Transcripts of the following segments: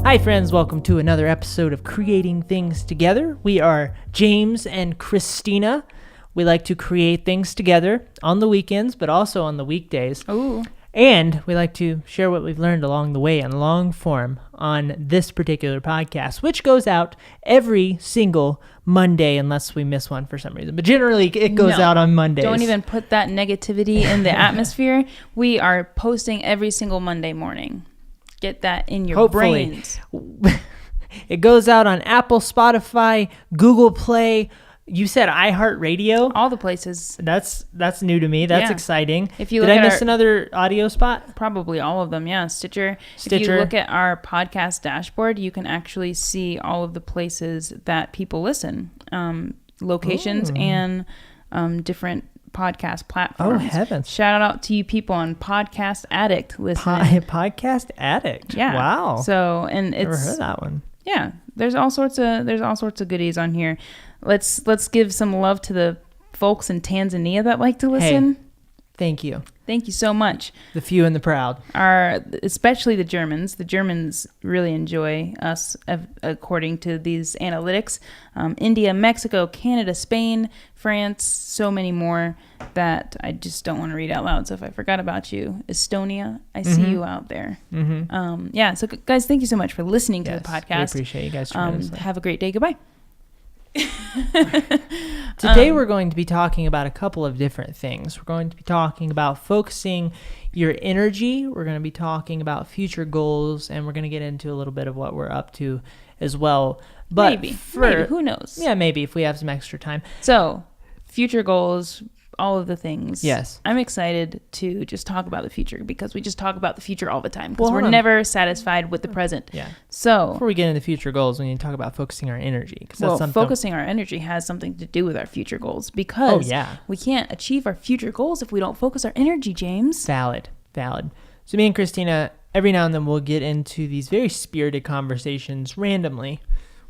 Hi friends, welcome to another episode of Creating Things Together. We are James and Christina. We like to create things together on the weekends, but also on the weekdays. Ooh. And we like to share what we've learned along the way in long form on this particular podcast, which goes out every single Monday unless we miss one for some reason. But generally, it goes out on Mondays. Don't even put that negativity in the atmosphere. We are posting every single Monday morning. Get that in your brains. It goes out on Apple, Spotify, Google Play. You said iHeartRadio. All the places. That's new to me. That's exciting. If you Did I miss another audio spot? Probably all of them. Yeah, Stitcher. If you look at our podcast dashboard, you can actually see all of the places that people listen, locations and different podcast platforms. Oh heavens! Shout out to you people on Podcast Addict listening. Podcast Addict. Yeah. Wow. So and it's never heard that one. Yeah, there's all sorts of goodies on here. Let's give some love to the folks in Tanzania that like to listen. Hey, thank you. Thank you so much. The few and the proud. Especially the Germans. The Germans really enjoy us, according to these analytics. India, Mexico, Canada, Spain, France, so many more that I just don't want to read out loud. So if I forgot about you, Estonia, I see you out there. Mm-hmm. So guys, thank you so much for listening to the podcast. We appreciate you guys tremendously. Have a great day. Goodbye. Today we're going to be talking about a couple of different things. We're going to be talking about focusing your energy. We're going to be talking about future goals, and we're going to get into a little bit of what we're up to as well. But maybe who knows? Yeah, maybe if we have some extra time. So, future goals, all of the things. Yes. I'm excited to just talk about the future because we just talk about the future all the time because we're never satisfied with the present. Yeah. So before we get into future goals, we need to talk about focusing our energy. Focusing our energy has something to do with our future goals because we can't achieve our future goals if we don't focus our energy, James. Valid. So me and Christina, every now and then we'll get into these very spirited conversations randomly.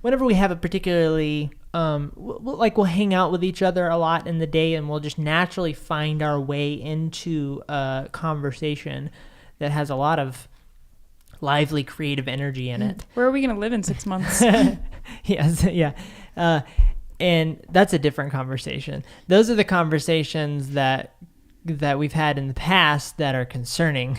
Whenever we have a particularly we'll hang out with each other a lot in the day, and we'll just naturally find our way into a conversation that has a lot of lively creative energy in it. Where are we going to live in 6 months? Yes, yeah. And that's a different conversation. Those are the conversations that we've had in the past that are concerning.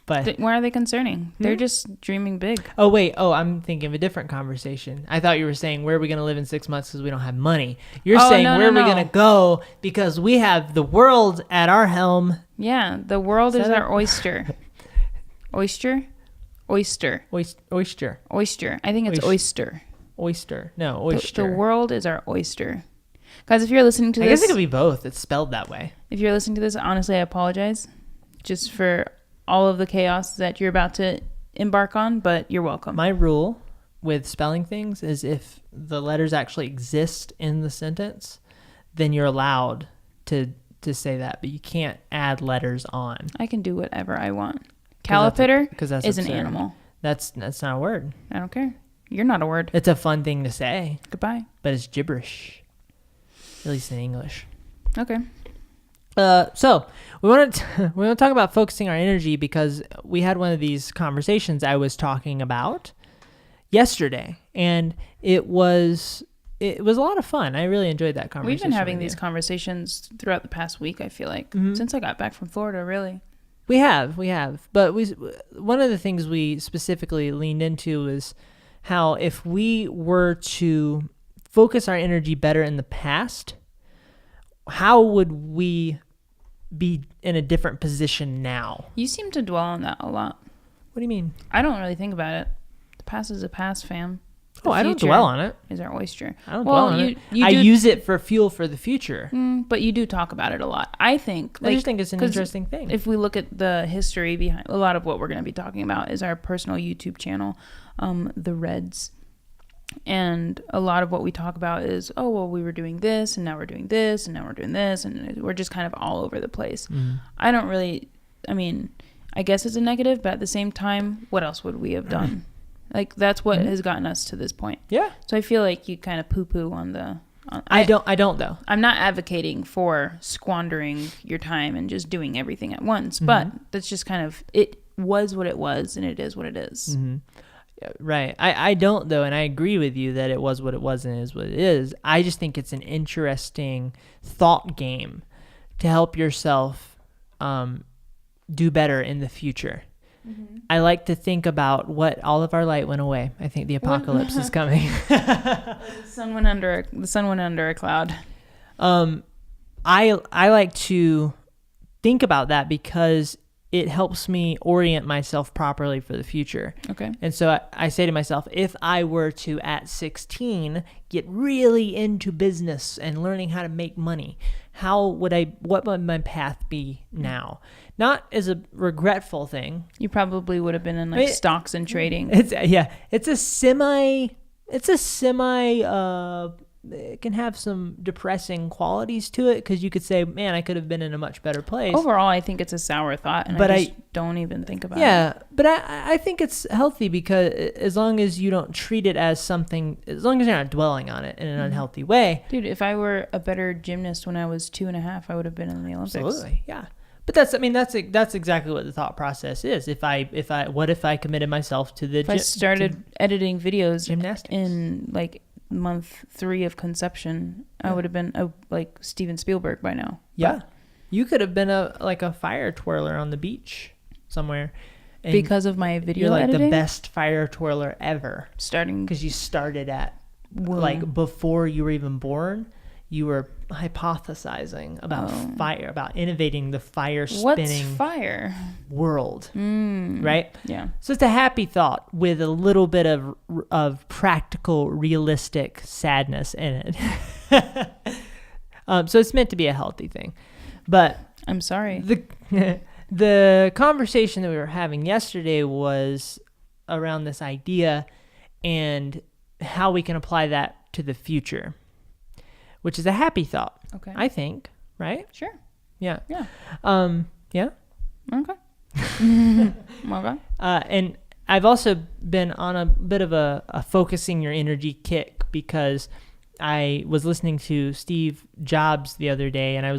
But why are they concerning? They're just dreaming big. Oh, wait. Oh, I'm thinking of a different conversation. I thought you were saying, where are we going to live in 6 months because we don't have money? You're saying, where are we going to go because we have the world at our helm? Yeah, the world is our oyster. Oyster? Oyster. Oyster. Oyster. I think it's oyster. Oyster. No, oyster. The world is our oyster. Guys, if you're listening to this... I guess it could be both. It's spelled that way. If you're listening to this, honestly, I apologize. Just for all of the chaos that you're about to embark on, but you're welcome. My rule with spelling things is if the letters actually exist in the sentence, then you're allowed to say that, but you can't add letters on. I can do whatever I want. Caterpillar is absurd. An animal. That's not a word. I don't care. You're not a word. It's a fun thing to say. Goodbye. But it's gibberish, at least in English. Okay. So we want to talk about focusing our energy because we had one of these conversations I was talking about yesterday, and it was a lot of fun. I really enjoyed that conversation. We've been having these conversations throughout the past week, I feel like, since I got back from Florida, really. We have. But one of the things we specifically leaned into is how if we were to focus our energy better in the past, how would we be in a different position now? You seem to dwell on that a lot. What do you mean? I don't really think about it. The past is a past, fam. I don't dwell on it. Is our oyster. I don't dwell on it. I use it for fuel for the future. But you do talk about it a lot. I just think it's an interesting thing. If we look at the history behind a lot of what we're going to be talking about is our personal YouTube channel, The Reds. And a lot of what we talk about is, we were doing this, and now we're doing this, and now we're doing this, and we're just kind of all over the place. I guess it's a negative, but at the same time, what else would we have done? Like, that's what has gotten us to this point. Yeah. So I feel like you kind of poo-poo on the... I don't though. I'm not advocating for squandering your time and just doing everything at once, but that's just kind of, it was what it was, and it is what it is. Right. I don't, though, and I agree with you that it was what it was and is what it is. I just think it's an interesting thought game to help yourself do better in the future. Mm-hmm. I like to think about what all of our light went away. I think the apocalypse is coming. The sun went under a cloud. I like to think about that because it helps me orient myself properly for the future. Okay. And so I say to myself, if I were to, at 16, get really into business and learning how to make money, what would my path be now? Not as a regretful thing. You probably would have been in stocks and trading. It's a semi, it can have some depressing qualities to it because you could say, man, I could have been in a much better place. Overall, I think it's a sour thought, and I don't even think about it. Yeah, but I think it's healthy because as long as you don't treat it as something, as long as you're not dwelling on it in an unhealthy way. Dude, if I were a better gymnast when I was 2.5, I would have been in the Olympics. Absolutely, yeah. But that's exactly what the thought process is. What if I committed myself to the if I started editing videos gymnastics in month 3 of conception, I would have been like Steven Spielberg by now. Yeah, but you could have been a fire twirler on the beach somewhere. And because of my video you're editing? The best fire twirler ever. Starting because you started at womb. Before you were even born. You were hypothesizing about fire, about innovating the fire spinning world, right? Yeah. So it's a happy thought with a little bit of practical, realistic sadness in it. So it's meant to be a healthy thing. But I'm sorry. The conversation that we were having yesterday was around this idea and how we can apply that to the future. Which is a happy thought. Okay. I think, right? Sure. Yeah. Yeah. Yeah. Okay. Okay. And I've also been on a bit of a focusing your energy kick because I was listening to Steve Jobs the other day, and I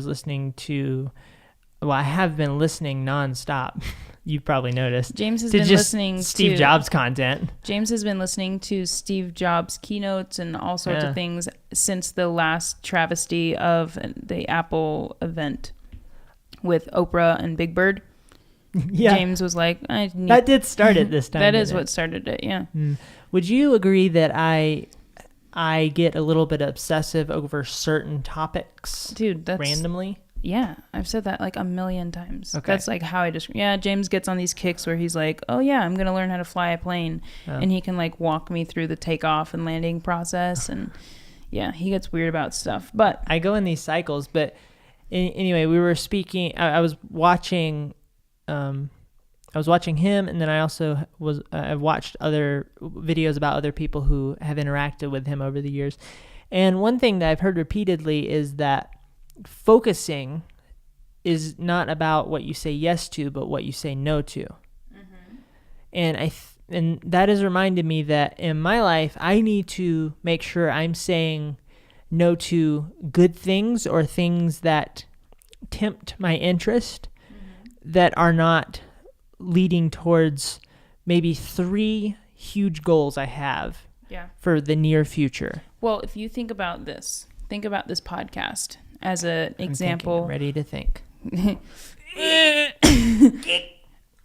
have been listening nonstop. You've probably noticed. James has been listening to Steve Jobs content. James has been listening to Steve Jobs keynotes and all sorts of things since the last travesty of the Apple event with Oprah and Big Bird. Yeah. James was like, that did start it this time. That is what started it, yeah. Would you agree that I get a little bit obsessive over certain topics? Dude, that's randomly? Yeah, I've said that like a million times. Okay. That's like how I just... Yeah, James gets on these kicks where he's like, oh yeah, I'm going to learn how to fly a plane. And he can like walk me through the takeoff and landing process. And yeah, he gets weird about stuff. But I go in these cycles. But anyway, we were speaking... I was watching... him, and then I also I've watched other videos about other people who have interacted with him over the years. And one thing that I've heard repeatedly is that focusing is not about what you say yes to, but what you say no to. Mm-hmm. And and that has reminded me that in my life, I need to make sure I'm saying no to good things or things that tempt my interest, that are not leading towards maybe 3 huge goals I have for the near future. Well, if you think about this podcast as an example. I'm ready to think.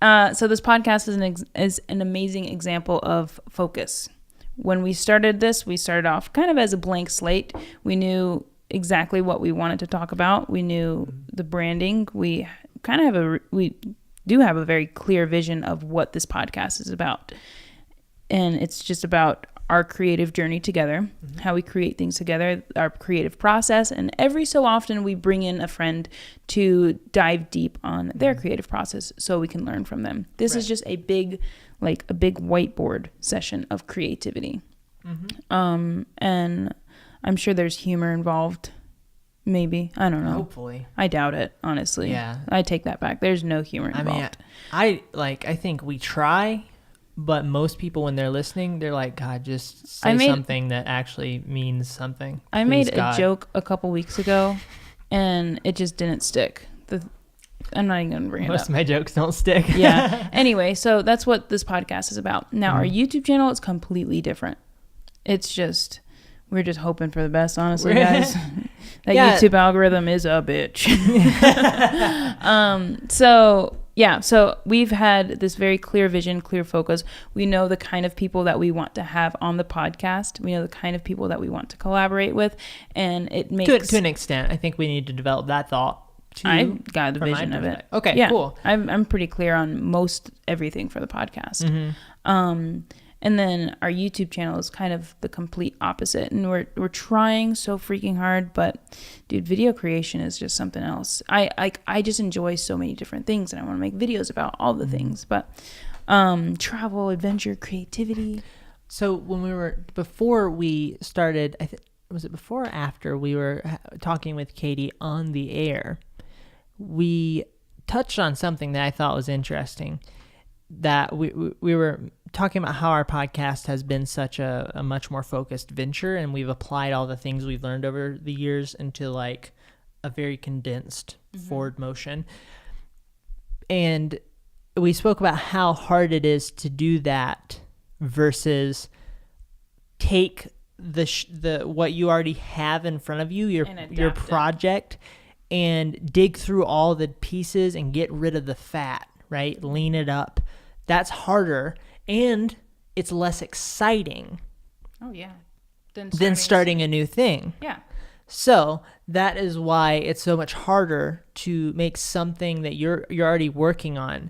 So this podcast is an amazing example of focus. When we started this, we started off kind of as a blank slate. We knew exactly what we wanted to talk about. We knew the branding. We do have a very clear vision of what this podcast is about. And it's just about our creative journey together, how we create things together, our creative process. And every so often we bring in a friend to dive deep on their creative process so we can learn from them. This is just a big whiteboard session of creativity. And I'm sure there's humor involved. Maybe. I don't know. Hopefully. I doubt it, honestly. Yeah. I take that back. There's no humor involved. I think we try, but most people when they're listening, they're like, God, just say something that actually means something. I made a joke a couple weeks ago and it just didn't stick. I'm not even going to bring it Most up. of my jokes don't stick. Yeah. Anyway, so that's what this podcast is about. Now, our YouTube channel is completely different. It's just, we're just hoping for the best, honestly, guys. That YouTube algorithm is a bitch. So we've had this very clear vision, clear focus. We know the kind of people that we want to have on the podcast. We know the kind of people that we want to collaborate with. And it makes... To an extent, I think we need to develop that thought. I got the vision of it. Okay, yeah, cool. I'm pretty clear on most everything for the podcast. And then our YouTube channel is kind of the complete opposite. And we're trying so freaking hard, but dude, video creation is just something else. I just enjoy so many different things, and I want to make videos about all the things. But travel, adventure, creativity. So before we started, was it before or after we were talking with Katie on the air, we touched on something that I thought was interesting, that we were talking about how our podcast has been such a much more focused venture, and we've applied all the things we've learned over the years into like a very condensed forward motion. And we spoke about how hard it is to do that versus take the what you already have in front of you, your project, and dig through all the pieces and get rid of the fat, right? Lean it up. That's harder, and it's less exciting. Oh yeah. Than starting a new thing. Yeah. So that is why it's so much harder to make something that you're already working on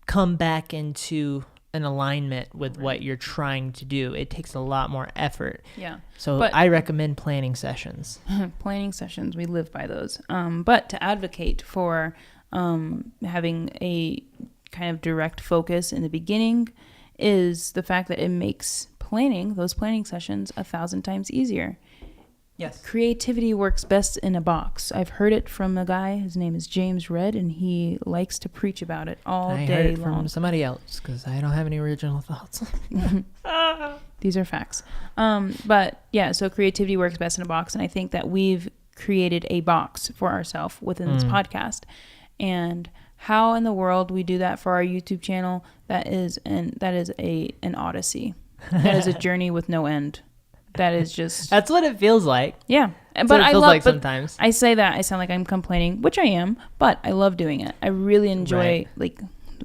come back into an alignment with what you're trying to do. It takes a lot more effort. Yeah. So I recommend planning sessions. Planning sessions, we live by those. But to advocate for having a kind of direct focus in the beginning is the fact that it makes those planning sessions 1,000 times easier. Yes. Creativity works best in a box. I've heard it from a guy. His name is James Redd, and he likes to preach about it all day long. I heard it from somebody else because I don't have any original thoughts. These are facts. But yeah, so creativity works best in a box, and I think that we've created a box for ourselves within this podcast. And how in the world we do that for our YouTube channel, that is an odyssey. That is a journey with no end. That is just... That's what it feels like. Yeah. That's what it feels like sometimes. I say that, I sound like I'm complaining, which I am, but I love doing it. I really enjoy like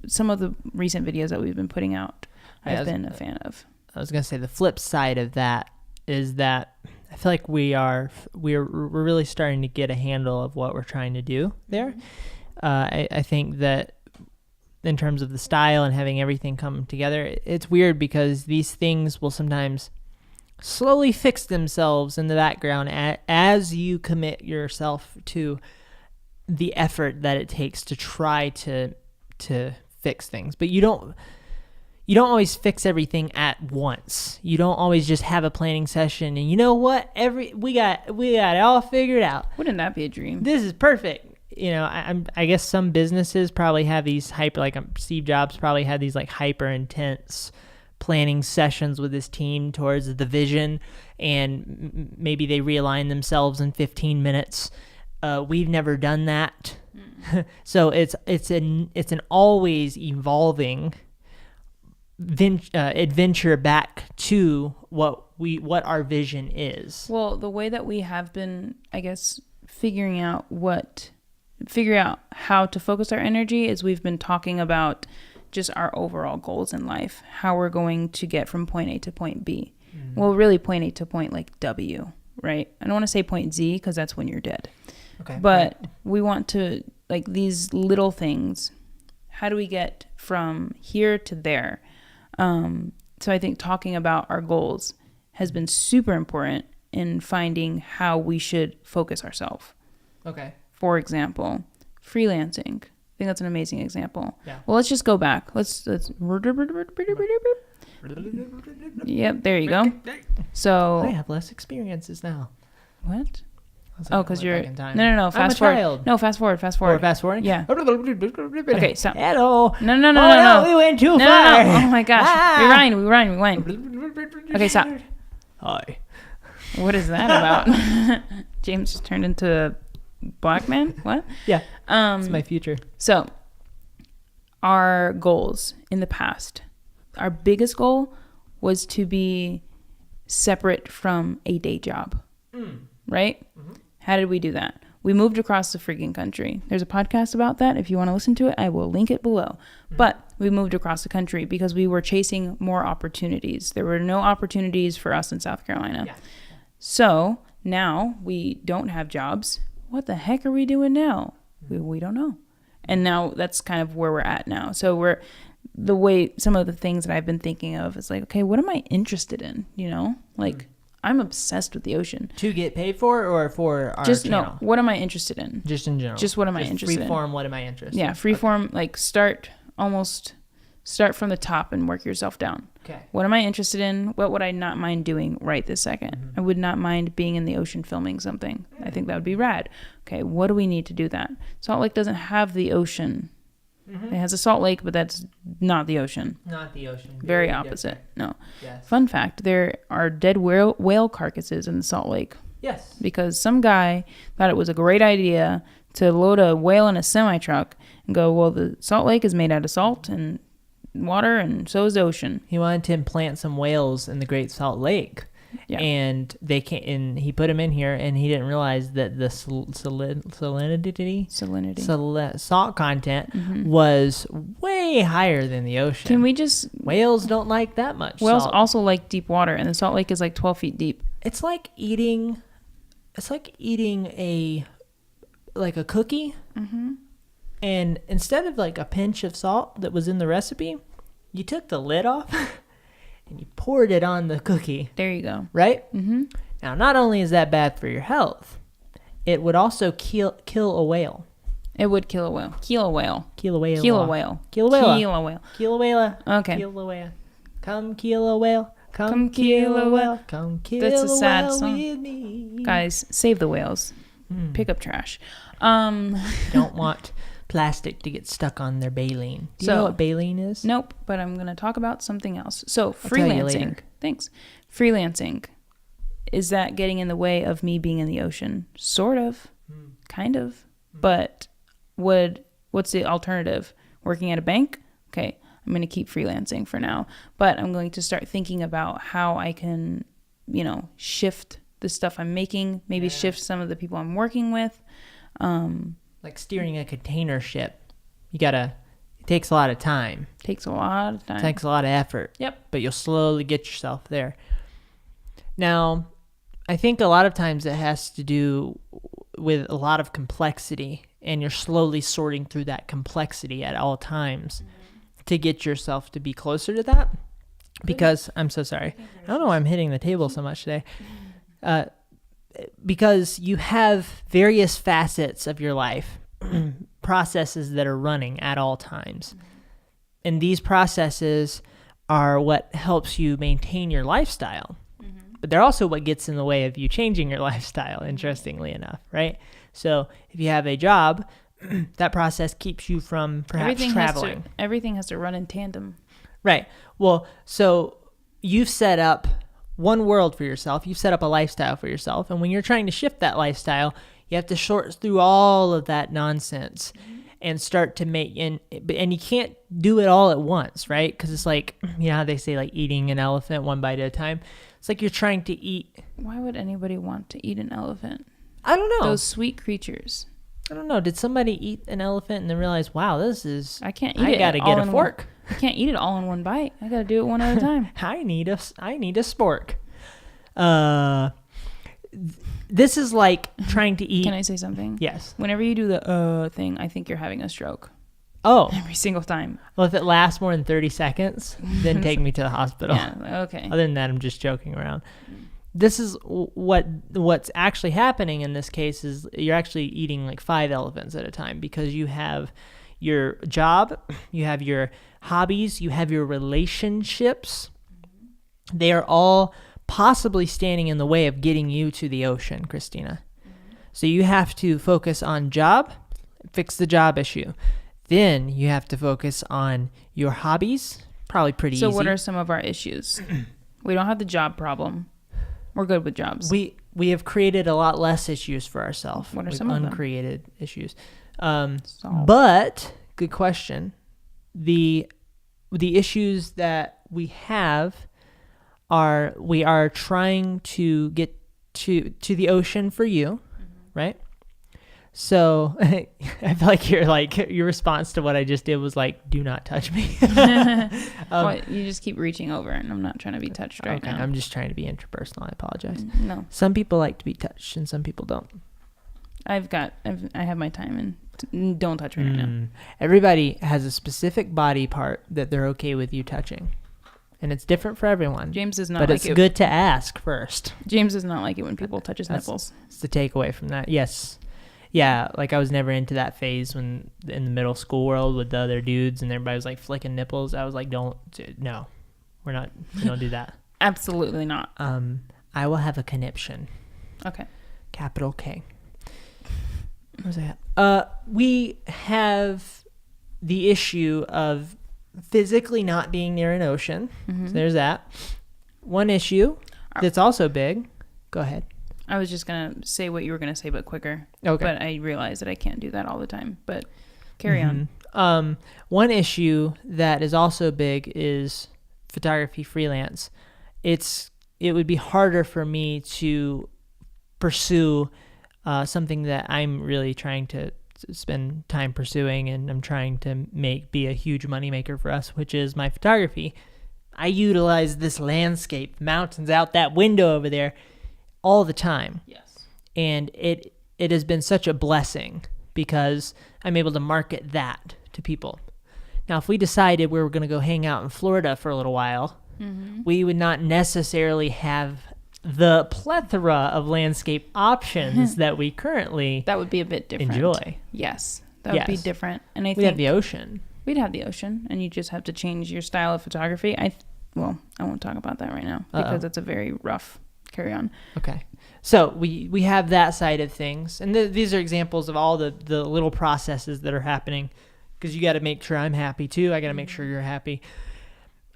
some of the recent videos that we've been putting out. I've been a fan of. I was going to say the flip side of that is that I feel like we're really starting to get a handle of what we're trying to do there. I think that in terms of the style and having everything come together, it's weird because these things will sometimes slowly fix themselves in the background as you commit yourself to the effort that it takes to try to fix things. But you don't always fix everything at once. You don't always just have a planning session and you know what? We got it all figured out. Wouldn't that be a dream? This is perfect. You know, I guess some businesses probably have these Steve Jobs probably had these like hyper intense planning sessions with his team towards the vision, and maybe they realign themselves in 15 minutes. We've never done that. So it's an always evolving adventure back to what our vision is. Well, the way that we have been, I guess, figure out how to focus our energy is we've been talking about just our overall goals in life, how we're going to get from point A to point B. Well, really point A to point like W, right? I don't want to say point Z because that's when you're dead. Okay. But we want to, like, these little things, how do we get from here to there? So I think talking about our goals has been super important in finding how we should focus ourselves. Okay. For example, freelancing. I think that's an amazing example. Yeah. Well, let's just go back. Let's. Yep, there you go. So I have less experiences now. What? Oh, because you're no. Fast forward. Child. No, fast forward. Fast forwarding. Yeah. Okay, stop. Hello. No. We went too far. No. Oh my gosh. Rewind. Okay, stop. Hi. What is that about? James just turned into Black man? What? Yeah. It's my future. So, our goals in the past, our biggest goal was to be separate from a day job. Right? Mm-hmm. How did we do that? We moved across the freaking country. There's a podcast about that. If you want to listen to it, I will link it below. But we moved across the country because we were chasing more opportunities. There were no opportunities for us in South Carolina. Yeah. So now we don't have jobs. What the heck are we doing now? We don't know. And now that's kind of where we're at now. So some of the things that I've been thinking of is like, okay, what am I interested in? You know, like I'm obsessed with the ocean. To get paid for or for our just channel? No, what am I interested in? Just in general. Just what am I interested in? Freeform, what am I interested in? Yeah, freeform, like start from the top and work yourself down. Okay. What am I interested in? What would I not mind doing right this second? Mm-hmm. I would not mind being in the ocean filming something. I think that would be rad. Okay, what do we need to do that? Salt Lake doesn't have the ocean. Mm-hmm. It has a Salt Lake, but that's not the ocean. Not the ocean. Very opposite. Different. No. Yes. Fun fact, there are dead whale carcasses in the Salt Lake. Yes. Because some guy thought it was a great idea to load a whale in a semi-truck and go, well, the Salt Lake is made out of salt and water, and so is the ocean. He wanted to implant some whales in the Great Salt Lake. Yeah. And he put them in here, and he didn't realize that the salinity, salt content was way higher than the ocean. Can we just... Whales don't like that much Whales salt. Also like deep water, and the Salt Lake is like 12 feet deep. It's like eating a cookie, and instead of like a pinch of salt that was in the recipe, you took the lid off and you poured it on the cookie. There you go. Right? Mm-hmm. Now, not only is that bad for your health, it would also kill a whale. It would kill a whale. Kill a whale. Kill a whale. Kill a whale. Kill a whale. Kill a whale. Kill a whale. Okay. Kill a whale. Come kill a whale. Come kill a whale. Come kill a whale. That's a sad song. With me. Guys, save the whales. Pick up trash. Don't want plastic to get stuck on their baleen. Do you know what baleen is? Nope, but I'm going to talk about something else. So freelancing. Thanks. Freelancing. Is that getting in the way of me being in the ocean? Sort of. Kind of. But what's the alternative? Working at a bank? Okay, I'm going to keep freelancing for now. But I'm going to start thinking about how I can, shift the stuff I'm making, maybe shift some of the people I'm working with. Like steering a container ship. It takes a lot of time. Takes a lot of time. Takes a lot of effort. Yep. But you'll slowly get yourself there. Now, I think a lot of times it has to do with a lot of complexity, and you're slowly sorting through that complexity at all times to get yourself to be closer to that. Because, I'm so sorry. I don't know why I'm hitting the table so much today. Because you have various facets of your life, processes that are running at all times. And these processes are what helps you maintain your lifestyle. But they're also what gets in the way of you changing your lifestyle, interestingly enough, right? So if you have a job, that process keeps you from perhaps traveling. Everything has to run in tandem. Right. Well, so you've set up one world for yourself. You've set up a lifestyle for yourself. And when you're trying to shift that lifestyle, you have to sort through all of that nonsense and start to make, and you can't do it all at once, right? Because it's like, how they say like eating an elephant one bite at a time. It's like you're trying to eat. Why would anybody want to eat an elephant? I don't know. Those sweet creatures. I don't know. Did somebody eat an elephant and then realize, wow, I can't eat it. I got to get a fork. I can't eat it all in one bite. I got to do it one at a time. I need a spork. This is like trying to eat. Can I say something? Yes. Whenever you do the thing, I think you're having a stroke. Oh. Every single time. Well, if it lasts more than 30 seconds, then take me to the hospital. Yeah, okay. Other than that, I'm just joking around. This is what's actually happening in this case is you're actually eating like 5 elephants at a time because you have your job, you have your hobbies, you have your relationships. They are all possibly standing in the way of getting you to the ocean, Christina. So you have to focus on job, fix the job issue. Then you have to focus on your hobbies, probably pretty easy. So what are some of our issues? We don't have the job problem. We're good with jobs. we have created a lot less issues for ourselves. What are We've some of them? uncreated issues. Solve. But good question. The issues that we have are, we are trying to get to the ocean for you, right? So I feel like your response to what I just did was like, do not touch me. Well, you just keep reaching over, and I'm not trying to be touched right now. I'm just trying to be interpersonal. I apologize. No, Some people like to be touched and some people don't. I have my time, and don't touch me right now. Everybody has a specific body part that they're okay with you touching. And it's different for everyone. James does not but like it's it. good to ask first. James does not like it when people touch his nipples. It's the takeaway from that. Yes. Yeah, like I was never into that phase when in the middle school world with the other dudes and everybody was like flicking nipples. I was like, no, we don't do that. Absolutely not. I will have a conniption. Okay. Capital K. Where's that? We have the issue of physically not being near an ocean. So there's that. One issue that's also big. Go ahead. I was just going to say what you were going to say, but quicker. Okay. But I realize that I can't do that all the time. But carry on. One issue that is also big is photography freelance. It would be harder for me to pursue something that I'm really trying to spend time pursuing, and I'm trying to be a huge moneymaker for us, which is my photography. I utilize this landscape, mountains out that window over there, all the time. Yes. And it has been such a blessing because I'm able to market that to people. Now, if we decided we were going to go hang out in Florida for a little while, we would not necessarily have the plethora of landscape options that we currently That would be a bit different. enjoy. Yes. That would be different. And I We'd think have the ocean. we'd have the ocean, and you just have to change your style of photography. I won't talk about that right now because it's a very rough carry on. Okay. So we have that side of things. And these are examples of all the little processes that are happening, because you got to make sure I'm happy too. I got to make sure you're happy.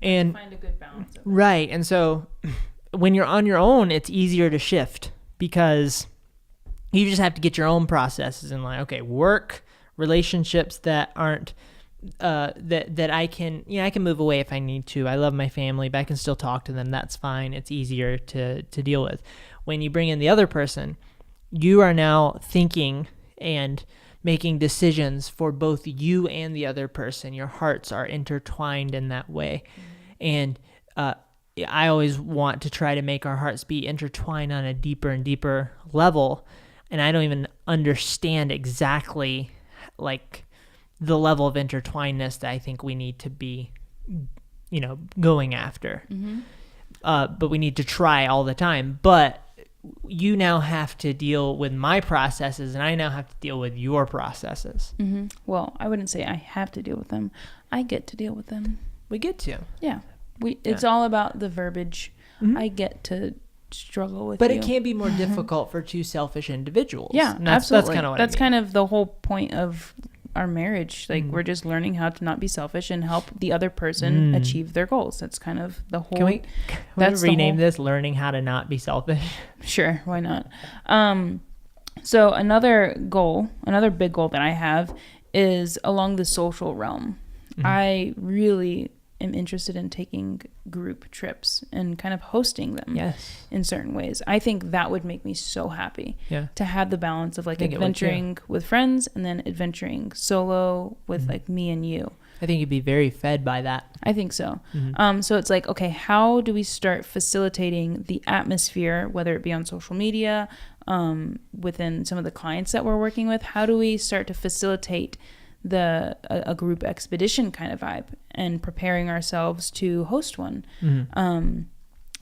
And Find a good balance of it. right. And so when you're on your own, it's easier to shift because you just have to get your own processes in line. Okay, work, relationships that aren't that I can move away if I need to. I love my family, but I can still talk to them. That's fine. It's easier to deal with. When you bring in the other person, you are now thinking and making decisions for both you and the other person. Your hearts are intertwined in that way. And I always want to try to make our hearts be intertwined on a deeper and deeper level. And I don't even understand exactly like the level of intertwinedness that I think we need to be, going after. But we need to try all the time. But you now have to deal with my processes, and I now have to deal with your processes. Well, I wouldn't say I have to deal with them. I get to deal with them. We get to. Yeah. It's all about the verbiage. I get to struggle with but you. It can be more difficult for two selfish individuals. Yeah, And that's absolutely. kind of what that's I mean. kind of the whole point of our marriage. Like we're just learning how to not be selfish and help the other person achieve their goals. That's kind of the whole. Can we rename this "Learning How to Not Be Selfish"? Sure, why not? So another big goal that I have is along the social realm. I really am interested in taking group trips and kind of hosting them in certain ways. I think that would make me so happy to have the balance of like adventuring with friends and then adventuring solo with like me and you. I think you'd be very fed by that. I think so. So it's like, okay, how do we start facilitating the atmosphere, whether it be on social media, within some of the clients that we're working with? How do we start to facilitate a group expedition kind of vibe and preparing ourselves to host one?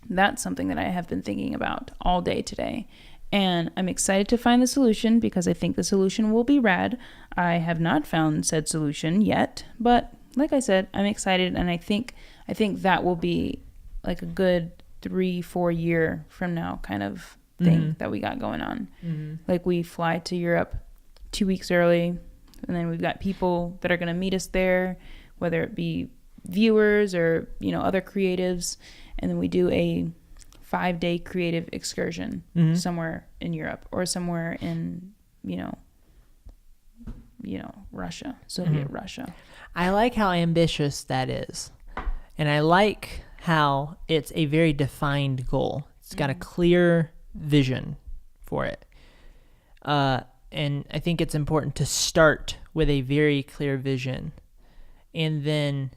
That's something that I have been thinking about all day today. And I'm excited to find the solution because I think the solution will be rad. I have not found said solution yet, but like I said, I'm excited, and I think that will be like a good 3-4 year from now kind of thing that we got going on. Like we fly to Europe 2 weeks early, and then we've got people that are going to meet us there, whether it be viewers or other creatives, and then we do a 5-day creative excursion somewhere in Europe or somewhere in, Russia, Soviet Russia. I like how ambitious that is. And I like how it's a very defined goal. It's got a clear vision for it. And I think it's important to start with a very clear vision. And then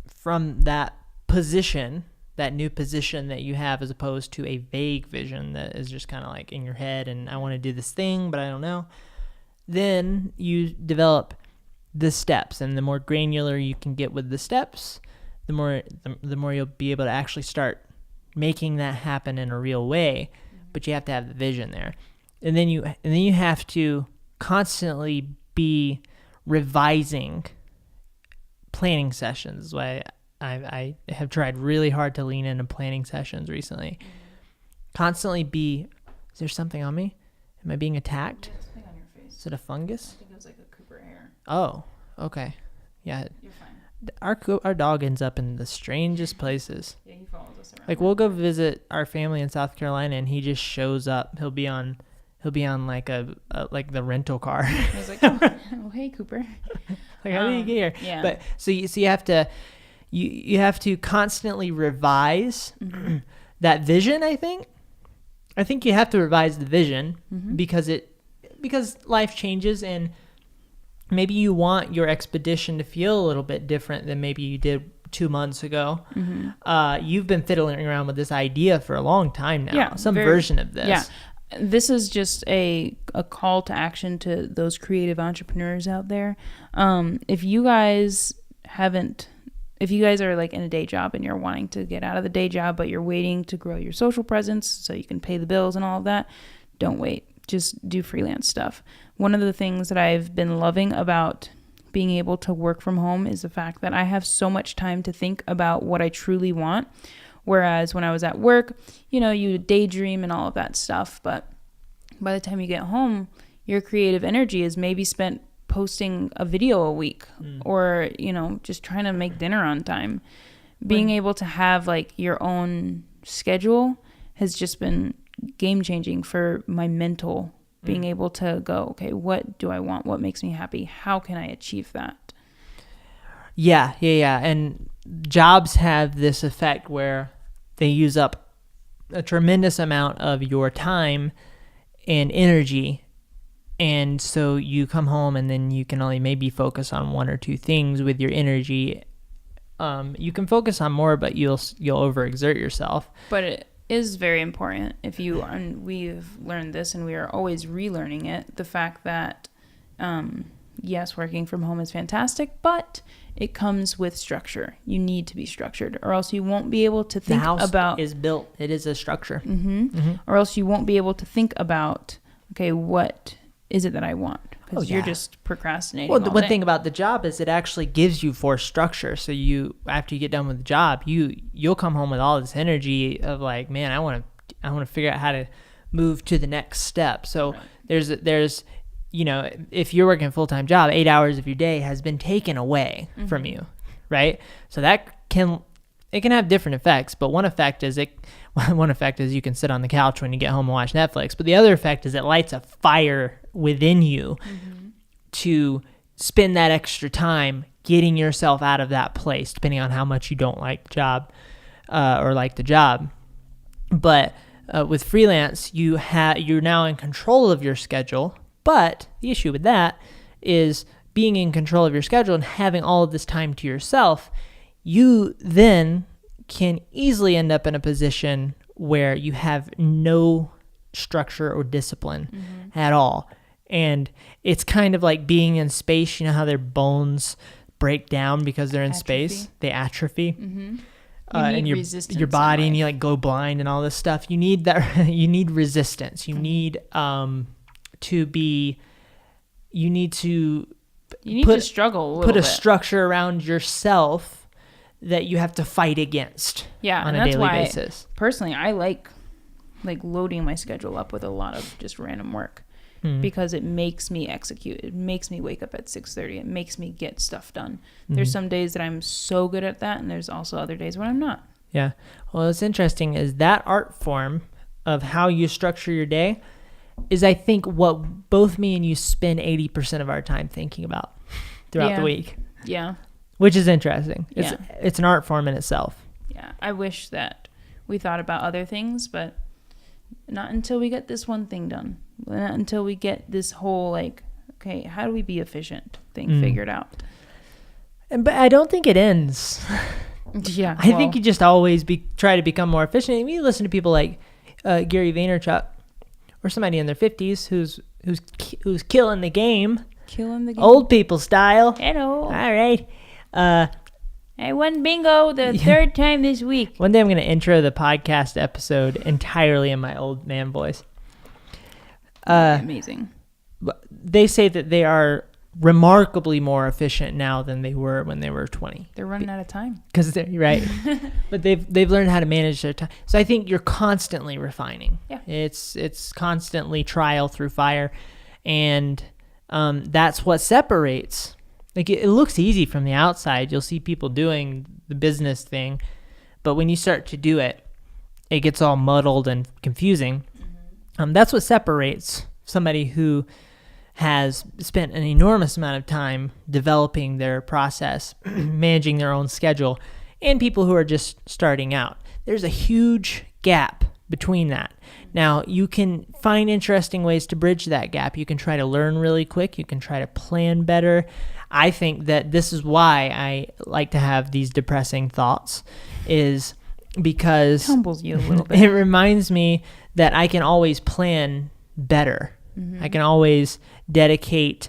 from that position, that new position that you have, as opposed to a vague vision that is just kind of like in your head and I want to do this thing, but I don't know. Then you develop the steps, and the more granular you can get with the steps, the more you'll be able to actually start making that happen in a real way. But you have to have the vision there. And then you have to constantly be revising planning sessions. Is why I have tried really hard to lean into planning sessions recently. Constantly be. Is there something on me? Am I being attacked? Yeah, something on your face. Is it a fungus? I think it was like a Cooper hair. Oh, okay. Yeah. You're fine. Our dog ends up in the strangest places. Yeah, he follows us around. Like we'll go visit our family in South Carolina, and he just shows up. He'll be on like like the rental car. I was like, oh hey Cooper. Like how did you get here? Yeah. But so you have to you have to constantly revise that vision. I think you have to revise the vision because life changes, and maybe you want your expedition to feel a little bit different than maybe you did 2 months ago. You've been fiddling around with this idea for a long time now. Yeah, some version of this. Yeah. This is just a call to action to those creative entrepreneurs out there. If you guys are like in a day job and you're wanting to get out of the day job, but you're waiting to grow your social presence so you can pay the bills and all of that, don't wait. Just do freelance stuff. One of the things that I've been loving about being able to work from home is the fact that I have so much time to think about what I truly want. Whereas when I was at work, you daydream and all of that stuff. But by the time you get home, your creative energy is maybe spent posting a video a week or, just trying to make dinner on time. Being able to have like your own schedule has just been game changing for my mental, being able to go, okay, what do I want? What makes me happy? How can I achieve that? Yeah. And jobs have this effect where they use up a tremendous amount of your time and energy. And so you come home and then you can only maybe focus on one or two things with your energy. You can focus on more, but you'll overexert yourself. But it is very important and we've learned this and we are always relearning it. The fact that, yes, working from home is fantastic, but it comes with structure. You need to be structured, or else you won't be able to think about. The house is built. It is a structure. Or else you won't be able to think about, okay, what is it that I want? Because you're just procrastinating. Well, the one thing about the job is it actually gives you forced structure. So after you get done with the job, you'll come home with all this energy of like, man, I want to figure out how to move to the next step. So there's if you're working a full-time job, 8 hours of your day has been taken away from you, right? So that can have different effects, but one effect is you can sit on the couch when you get home and watch Netflix, but the other effect is it lights a fire within you to spend that extra time getting yourself out of that place, depending on how much you don't like the job or like the job. But with freelance, you're now in control of your schedule. But the issue with that is being in control of your schedule and having all of this time to yourself, you then can easily end up in a position where you have no structure or discipline at all. And it's kind of like being in space. You know how their bones break down because they're in space? They atrophy. And your body, and you like go blind and all this stuff. You need that. You need resistance. You need to struggle a little bit. Put a structure around yourself that you have to fight against on a daily basis. Personally, I like loading my schedule up with a lot of just random work because it makes me execute. It makes me wake up at 6:30. It makes me get stuff done. There's some days that I'm so good at that, and there's also other days when I'm not. Yeah. Well, what's interesting is that art form of how you structure your day is, I think, what both me and you spend 80% of our time thinking about throughout the week. Yeah. Which is interesting. Yeah. It's an art form in itself. Yeah. I wish that we thought about other things, but not until we get this one thing done. Not until we get this whole, like, okay, how do we be efficient thing figured out? But I don't think it ends. Yeah. I think you just always try to become more efficient. I mean, you listen to people like Gary Vaynerchuk or somebody in their 50s who's killing the game. Killing the game. Old people style. Hello. All right. I won bingo the third time this week. One day I'm going to intro the podcast episode entirely in my old man voice. Amazing. They say that they are remarkably more efficient now than they were when they were 20. They're running out of time. Because they're right. But they've learned how to manage their time. So I think you're constantly refining. Yeah. It's constantly trial through fire. And that's what separates. Like, it looks easy from the outside. You'll see people doing the business thing. But when you start to do it, it gets all muddled and confusing. Mm-hmm. That's what separates somebody who has spent an enormous amount of time developing their process, managing their own schedule, and people who are just starting out. There's a huge gap between that. Now, you can find interesting ways to bridge that gap. You can try to learn really quick. You can try to plan better. I think that this is why I like to have these depressing thoughts, is because Humbles you a little bit. It reminds me that I can always plan better. I can always dedicate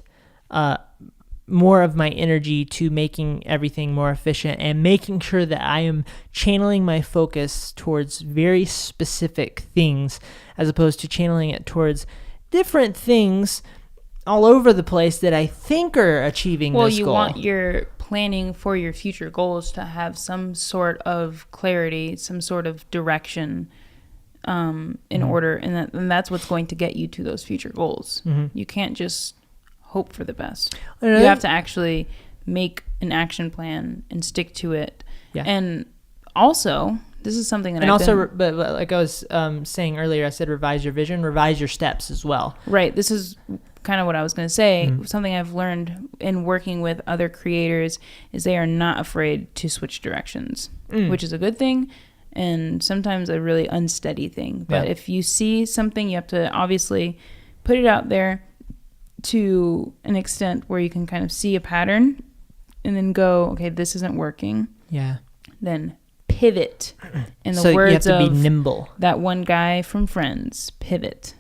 more of my energy to making everything more efficient and making sure that I am channeling my focus towards very specific things, as opposed to channeling it towards different things all over the place that I think are achieving this goal. Well, you want your planning for your future goals to have some sort of clarity, some sort of direction, in order, and that's what's going to get you to those future goals. You can't just hope for the best. You have to actually make an action plan and stick to it. Yeah. And also, this is something that but like I was saying earlier, I said revise your vision, revise your steps as well. Right. This is kind of what I was going to say. Something I've learned in working with other creators is they are not afraid to switch directions, which is a good thing. And sometimes a really unsteady thing. But if you see something, you have to obviously put it out there to an extent where you can kind of see a pattern and then go, okay, this isn't working. Yeah. Then pivot. In the words you have to of be nimble. That one guy from Friends, pivot.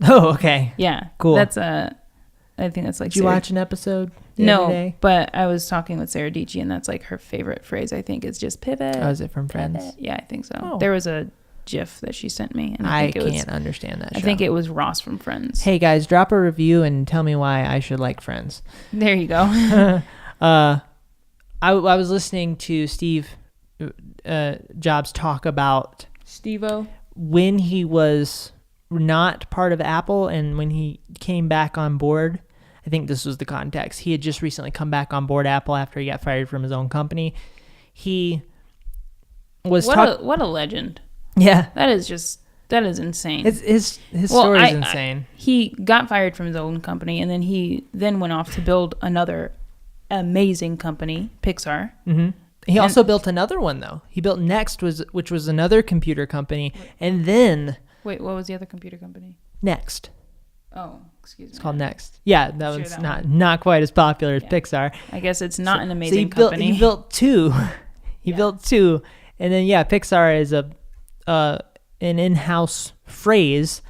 Oh, okay. Yeah. Cool. I think that's like... Did you watch an episode the other day? But I was talking with Sarah Dietschy, and that's like her favorite phrase, I think, is just pivot. Oh, is it from Friends? Pivot. Yeah, I think so. Oh. There was a GIF that she sent me. And I can't understand that show. I think it was Ross from Friends. Hey, guys, drop a review and tell me why I should like Friends. There you go. I was listening to Steve Jobs talk about... Steve-O? When he was not part of Apple and when he came back on board. I think this was the context. He had just recently come back on board Apple after he got fired from his own company. He was what a legend. Yeah. That is insane. His story is insane. He got fired from his own company, and then he went off to build another amazing company, Pixar. Mm-hmm. He also built another one, though. He built Next, which was another computer company, and then... Wait, what was the other computer company? Next. Oh, excuse me. It's called Next. Yeah, that one's not quite as popular as Pixar. I guess it's not an amazing company. He built two. Built two. And then, Pixar is an in-house phrase,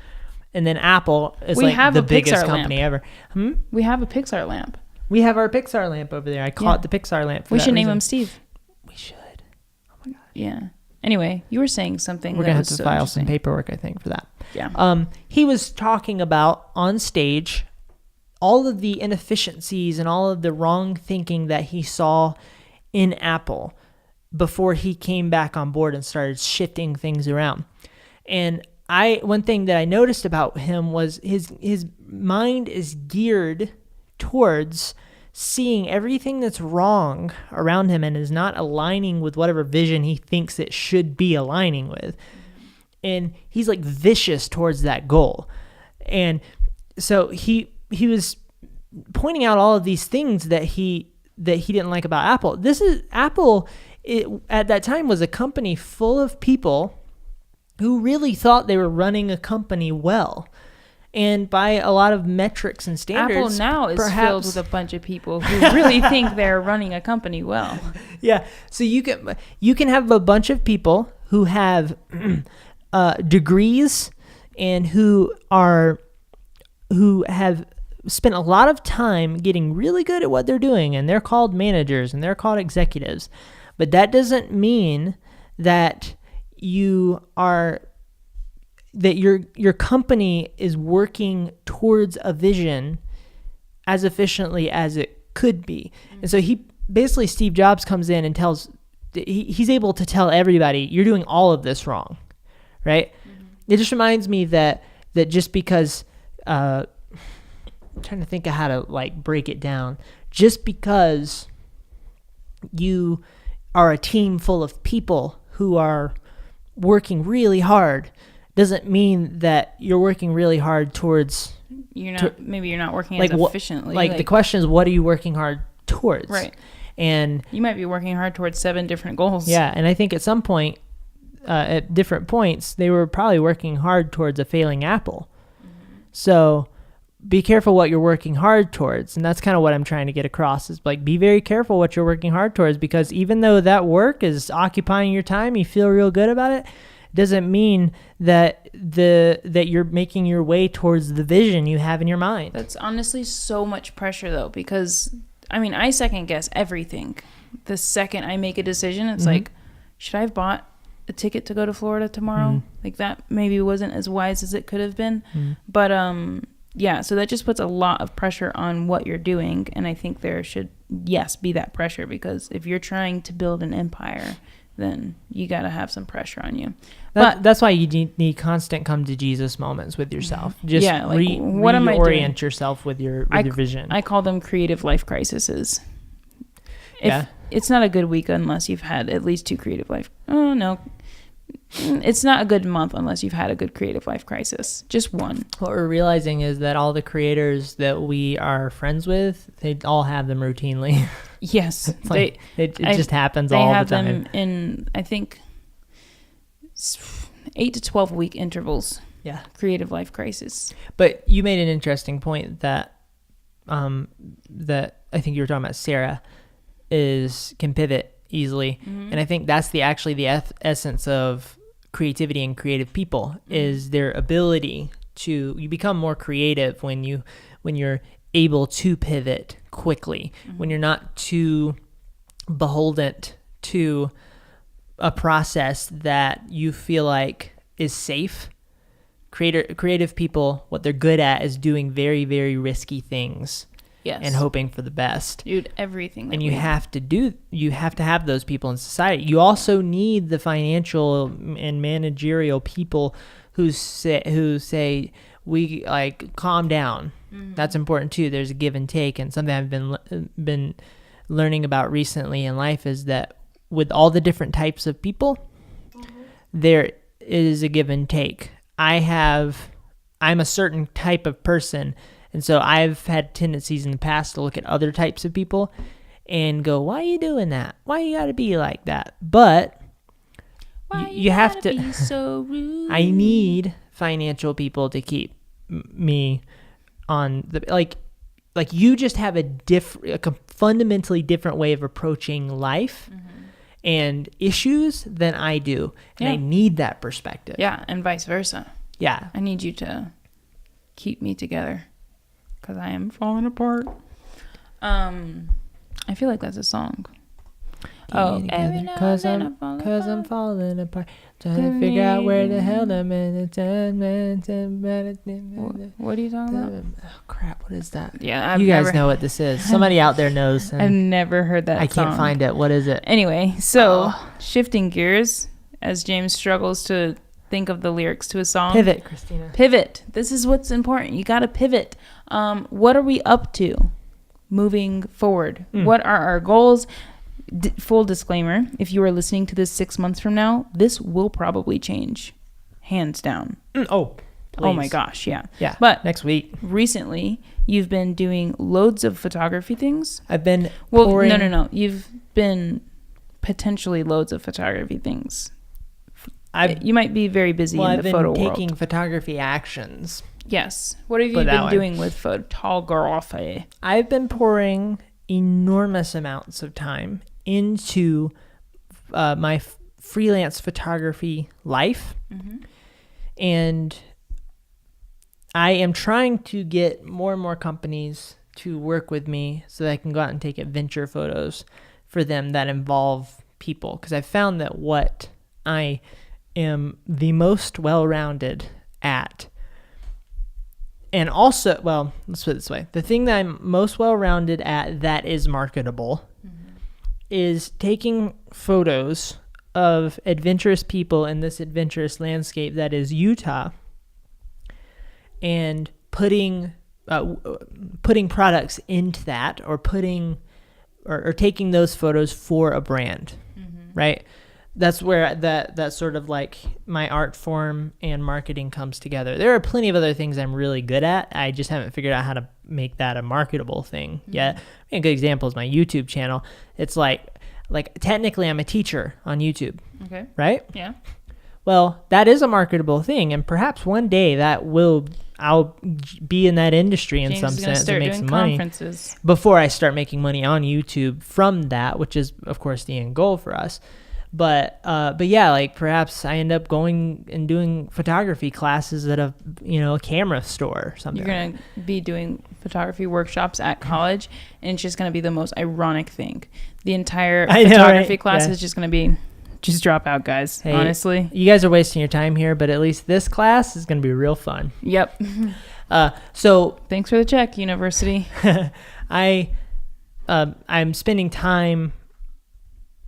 and then Apple is the biggest company ever. We have a Pixar lamp. We have our Pixar lamp over there. I call it the Pixar lamp. We should name him Steve. We should. Oh my god. Yeah. Anyway, you were saying something. We're gonna have to file some paperwork, I think, for that. Yeah. He was talking about on stage all of the inefficiencies and all of the wrong thinking that he saw in Apple before he came back on board and started shifting things around. And one thing that I noticed about him was his mind is geared towards seeing everything that's wrong around him and is not aligning with whatever vision he thinks it should be aligning with. And he's like vicious towards that goal. And so he was pointing out all of these things that he didn't like about Apple. Apple at that time was a company full of people who really thought they were running a company well. And by a lot of metrics and standards, Apple now is filled with a bunch of people who really think they're running a company well. Yeah. So you can have a bunch of people who have degrees and who have spent a lot of time getting really good at what they're doing, and they're called managers and they're called executives. But that doesn't mean that your company is working towards a vision as efficiently as it could be. And so Steve Jobs comes in and he's able to tell everybody, you're doing all of this wrong, right? It just reminds me that just because, I'm trying to think of how to like break it down, just because you are a team full of people who are working really hard doesn't mean that you're working really hard towards maybe you're not working as efficiently. Like the question is, what are you working hard towards? Right. And you might be working hard towards 7 different goals. Yeah. And I think at some point, at different points, they were probably working hard towards a failing Apple. So be careful what you're working hard towards. And that's kind of what I'm trying to get across, is like, be very careful what you're working hard towards, because even though that work is occupying your time, you feel real good about it, doesn't mean that you're making your way towards the vision you have in your mind. That's honestly so much pressure, though, because I second guess everything. The second I make a decision, it's like, should I have bought a ticket to go to Florida tomorrow? Like, that maybe wasn't as wise as it could have been. But yeah, so that just puts a lot of pressure on what you're doing, and I think there should be that pressure, because if you're trying to build an empire, then you got to have some pressure on you. That's why you need constant come to Jesus moments with yourself. Just what am I doing? Reorient yourself with your vision. I call them creative life crises. It's not a good week unless you've had at least 2 creative life. Oh no, it's not a good month unless you've had a good creative life crisis. Just one. What we're realizing is that all the creators that we are friends with, they all have them routinely. Yes, it just happens all the time. They have them in, I think, 8 to 12 week intervals. Yeah, creative life crisis. But you made an interesting point that that I think you were talking about. Sarah can pivot easily, and I think that's the essence of creativity and creative people, is their ability to, you become more creative when you're able to pivot quickly, when you're not too beholden to a process that you feel like is safe. Creative people, what they're good at is doing very, very risky things. Yes. And hoping for the best. Dude, everything. And you have to have those people in society. You also need the financial and managerial people who say we like calm down. That's important too. There's a give and take, and something I've been learning about recently in life is that with all the different types of people, there is a give and take. I'm a certain type of person. And so I've had tendencies in the past to look at other types of people and go, why are you doing that? Why you got to be like that? But you have to be so rude. I need financial people to keep me on the, like you just have a fundamentally different way of approaching life and issues than I do. And I need that perspective. Yeah. And vice versa. Yeah. I need you to keep me together, because I am falling apart. I feel like that's a song. Because I'm falling apart. Trying to figure out where the hell I'm in. What are you talking about? Oh, crap. What is that? Yeah, you guys know what this is. Somebody out there knows. I've never heard that I can't find it. What is it? Anyway, so shifting gears as James struggles to think of the lyrics to a song. Pivot, Christina. Pivot. This is what's important. You got to pivot. What are we up to? moving forward. What are our goals? Full disclaimer, if you are listening to this 6 months from now, this will probably change. Hands down. Oh, please. Oh my gosh, yeah. Yeah, but next week. Recently, you've been doing loads of photography things. I've been No. You've been potentially loads of photography things. You might be very busy in the photo world. I've been taking photography actions. Yes. What have you been doing with photography? I've been pouring enormous amounts of time into my freelance photography life. And I am trying to get more and more companies to work with me so that I can go out and take adventure photos for them that involve people. Because I found that what I am the most well-rounded at, and also, well, let's put it this way. The thing that I'm most well-rounded at that is marketable is taking photos of adventurous people in this adventurous landscape that is Utah and putting products into that, or taking those photos for a brand, right? That's where that sort of like my art form and marketing comes together. There are plenty of other things I'm really good at. I just haven't figured out how to make that a marketable thing yet. I mean, a good example is my YouTube channel. It's like technically I'm a teacher on YouTube. Okay. Right? Yeah. Well, that is a marketable thing, and perhaps one day I'll be in that industry in some sense and make some money before I start making money on YouTube from that, which is of course the end goal for us. But yeah, like perhaps I end up going and doing photography classes at a camera store or something. You're going to be doing photography workshops at college, and it's just going to be the most ironic thing. The entire photography class is just going to be, just drop out, guys. Hey, honestly. You guys are wasting your time here, but at least this class is going to be real fun. Yep. So thanks for the check, university. I'm spending time.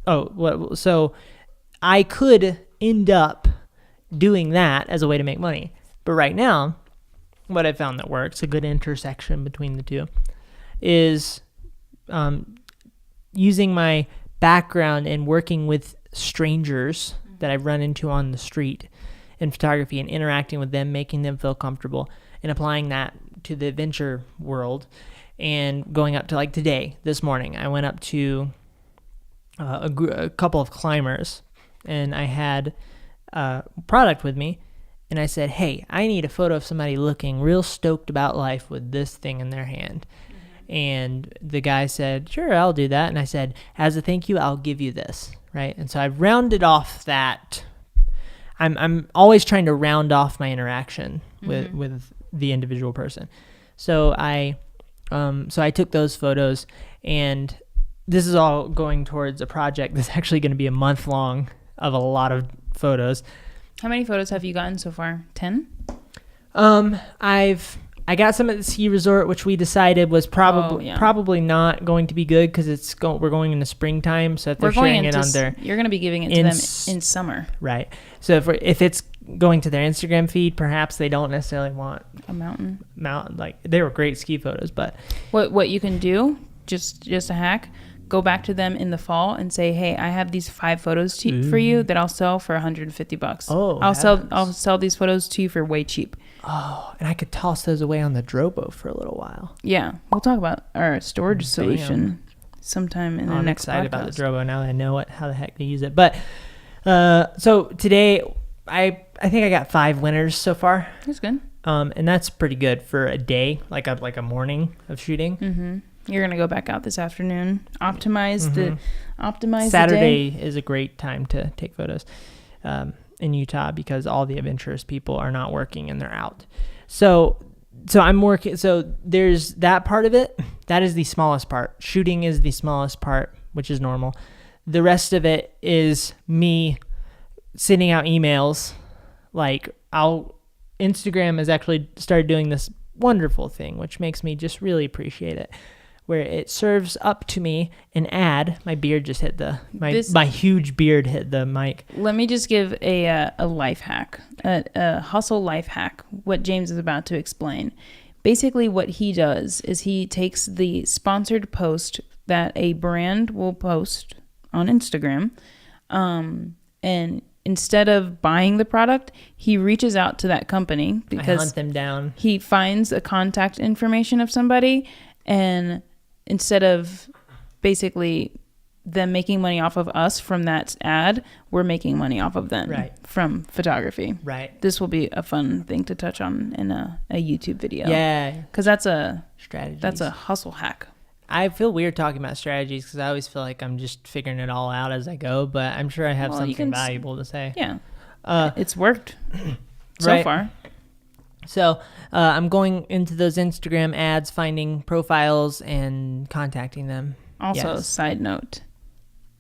So I could end up doing that as a way to make money. But right now, what I found that works, a good intersection between the two, is using my background and working with strangers that I've run into on the street in photography and interacting with them, making them feel comfortable, and applying that to the adventure world. And going up to, like today, this morning, I went up to a couple of climbers, and I had product with me, and I said, hey, I need a photo of somebody looking real stoked about life with this thing in their hand. And the guy said, sure, I'll do that. And I said, as a thank you, I'll give you this, right? And so I rounded off that. I'm always trying to round off my interaction with the individual person. So I took those photos, and this is all going towards a project that's actually going to be a month long of a lot of photos. How many photos have you gotten so far? 10? I got some at the ski resort, which we decided was probably not going to be good because we're going into springtime, so if they're sharing it on their, you're going to be giving it to them in summer, right? So if it's going to their Instagram feed, perhaps they don't necessarily want a mountain. Like they were great ski photos, but what you can do, just a hack. Go back to them in the fall and say, "Hey, I have these 5 photos for you that I'll sell for $150. Oh, I'll sell these photos to you for way cheap." Oh, and I could toss those away on the Drobo for a little while. Yeah, we'll talk about our storage solution sometime in the next podcast. I'm excited about the Drobo now that I know how the heck to use it. But so today, I think I got 5 winners so far. That's good. And that's pretty good for a day, like a morning of shooting. Mm-hmm. You're gonna go back out this afternoon. Optimize Saturday the day. Is a great time to take photos in Utah because all the adventurous people are not working and they're out. So I'm working. So there's that part of it. That is the smallest part. Shooting is the smallest part, which is normal. The rest of it is me sending out emails. Like Instagram has actually started doing this wonderful thing, which makes me just really appreciate it, where it serves up to me an ad. My beard just hit my huge beard hit the mic. Let me just give a life hack, a hustle life hack, what James is about to explain. basically what he does is he takes the sponsored post that a brand will post on Instagram, and instead of buying the product, he reaches out to that company because I hunt them down. He finds a contact information of somebody, and instead of basically them making money off of us from that ad, we're making money off of them from photography. Right. This will be a fun thing to touch on in a YouTube video. Yeah. Because that's a strategy. That's a hustle hack. I feel weird talking about strategies because I always feel like I'm just figuring it all out as I go, but I'm sure I have something valuable to say. Yeah. It's worked so far. So I'm going into those Instagram ads, finding profiles and contacting them. Also, side note,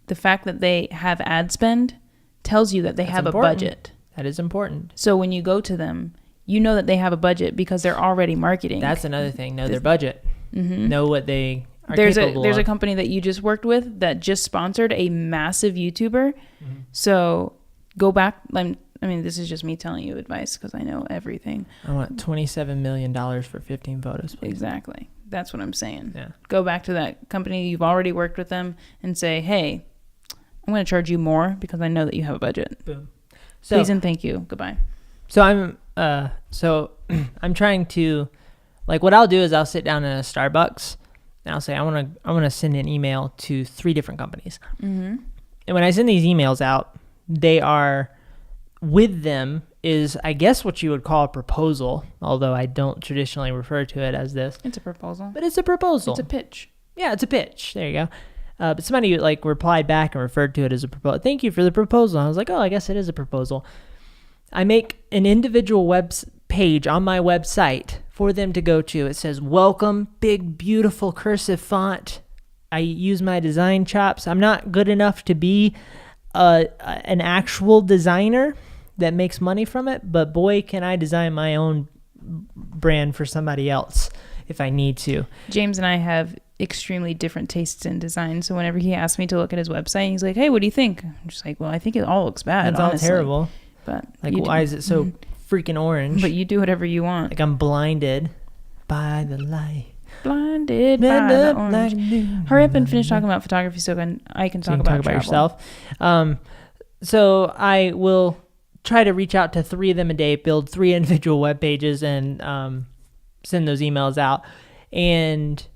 the fact that they have ad spend tells you that they have important. A budget. That is important. So when you go to them, you know that they have a budget because they're already marketing. That's another thing. Know their budget. Mm-hmm. Know what they are capable There's of. a company that you just worked with that just sponsored a massive YouTuber. Mm-hmm. So go back. I mean, this is just me telling you advice because I know everything. I want $27 million for 15 photos, please. Exactly. That's what I'm saying. Yeah. Go back to that company. You've already worked with them and say, hey, I'm going to charge you more because I know that you have a budget. Boom. Please and thank you. Goodbye. So I'm trying to, like, what I'll do is I'll sit down in a Starbucks and I'll say, I want to send an email to 3 different companies. Mm-hmm. And when I send these emails out, they are, with them is, I guess, what you would call a proposal, although I don't traditionally refer to it as this. It's a proposal. But it's a proposal. It's a pitch. Yeah, it's a pitch. There you go. But somebody replied back and referred to it as a proposal. Thank you for the proposal. I was like, oh, I guess it is a proposal. I make an individual web page on my website for them to go to. It says, welcome, big, beautiful cursive font. I use my design chops. I'm not good enough to be an actual designer that makes money from it, but boy, can I design my own brand for somebody else if I need to. James and I have extremely different tastes in design, so whenever he asks me to look at his website, he's like, hey, what do you think? I'm just like, well, I think it all looks bad. It's all terrible. But why is it so freaking orange? But you do whatever you want. Like I'm blinded by the light. Blinded by the orange. Hurry up and finish talking about photography so I can talk about yourself. So I will try to reach out to 3 of them a day, build 3 individual web pages, and send those emails out, and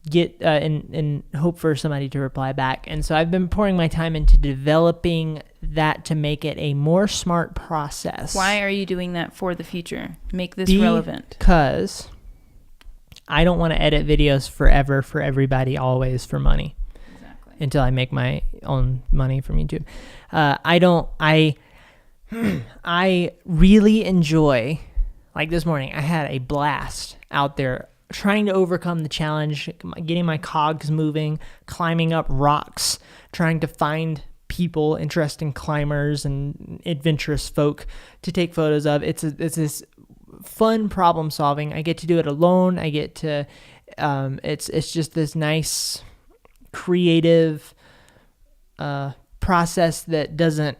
get and hope for somebody to reply back. And so I've been pouring my time into developing that to make it a more smart process. Why are you doing that for the future? Make this relevant. Because I don't want to edit videos forever for everybody, always for money. Exactly. Until I make my own money from YouTube. I really enjoy, like this morning, I had a blast out there trying to overcome the challenge, getting my cogs moving, climbing up rocks, trying to find people, interesting climbers and adventurous folk to take photos of. It's this fun problem solving. I get to do it alone. I get to, it's just this nice creative process that doesn't,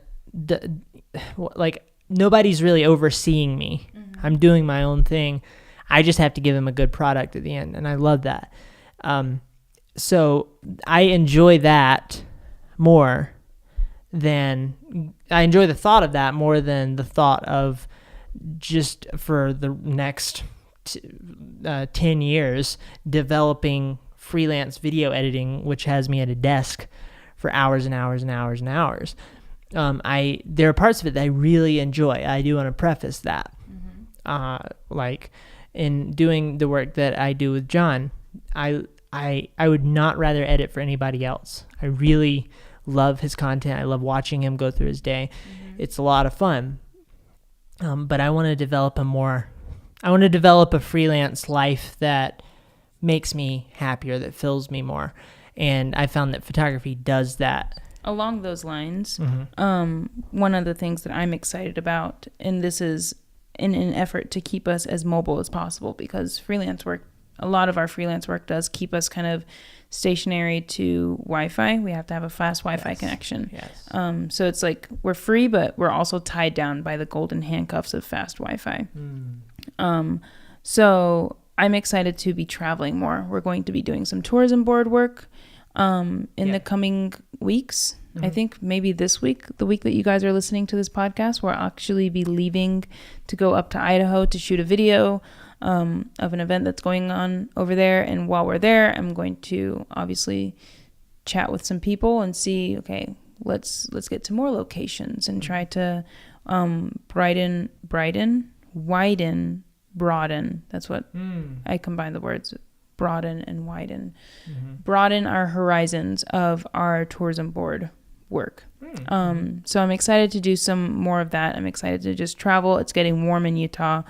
nobody's really overseeing me. Mm-hmm. I'm doing my own thing. I just have to give them a good product at the end, and I love that. So I enjoy that more than, I enjoy the thought of that more than the thought of just for the next 10 years developing freelance video editing, which has me at a desk for hours and hours and hours and hours. There are parts of it that I really enjoy. I do want to preface that. Mm-hmm. In doing the work that I do with John, I would not rather edit for anybody else. I really love his content. I love watching him go through his day. Mm-hmm. It's a lot of fun. But I want to develop a freelance life that makes me happier, that fills me more. And I found that photography does that. Along those lines, mm-hmm. One of the things that I'm excited about, and this is in an effort to keep us as mobile as possible, because a lot of our freelance work does keep us kind of stationary to Wi-Fi. We have to have a fast Wi-Fi connection. Yes. So it's like we're free, but we're also tied down by the golden handcuffs of fast Wi-Fi. So I'm excited to be traveling more. We're going to be doing some tourism board work in the coming weeks. Mm-hmm. I think maybe this week, the week that you guys are listening to this podcast, we'll actually be leaving to go up to Idaho to shoot a video of an event that's going on over there. And while we're there, I'm going to obviously chat with some people and see, okay, let's get to more locations and try to widen, broaden. That's what I combine the words, broaden and widen. Mm-hmm. Broaden our horizons of our tourism board work. So I'm excited to do some more of that. I'm excited to just travel. It's getting warm in Utah.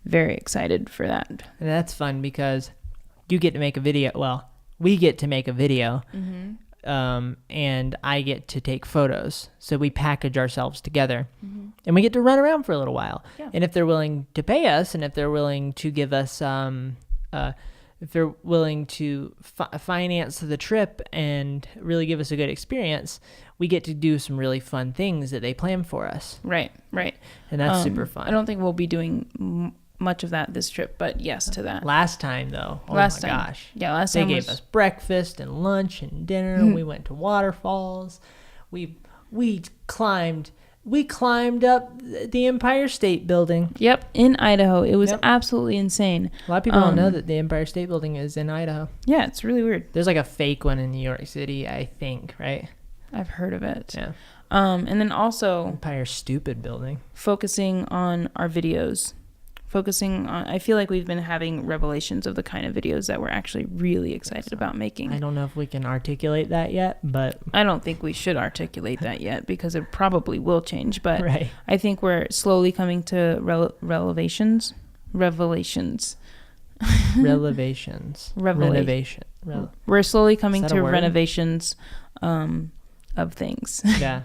Very excited for that. And that's fun because you get to make a video. Well, we get to make a video. Mm-hmm. And I get to take photos. So we package ourselves together and we get to run around for a little while. Yeah. And if they're willing to pay us and if they're willing to give us, if they're willing to finance the trip and really give us a good experience, we get to do some really fun things that they plan for us. Right. And that's super fun. I don't think we'll be doing much of that this trip, but yes to that. Last time though, gosh. Yeah, last time they gave us breakfast and lunch and dinner. We went to waterfalls. We climbed up the Empire State Building. Yep, in Idaho. It was absolutely insane. A lot of people don't know that the Empire State Building is in Idaho. Yeah, it's really weird. There's like a fake one in New York City, I think, right? I've heard of it. Yeah. And then also Empire Stupid Building. Focusing on our videos. I feel like we've been having revelations of the kind of videos that we're actually really excited about making. I don't know if we can articulate that yet, but I don't think we should articulate that yet because it probably will change. But right. I think we're slowly coming to revelations. We're slowly coming to renovations of things. Yeah.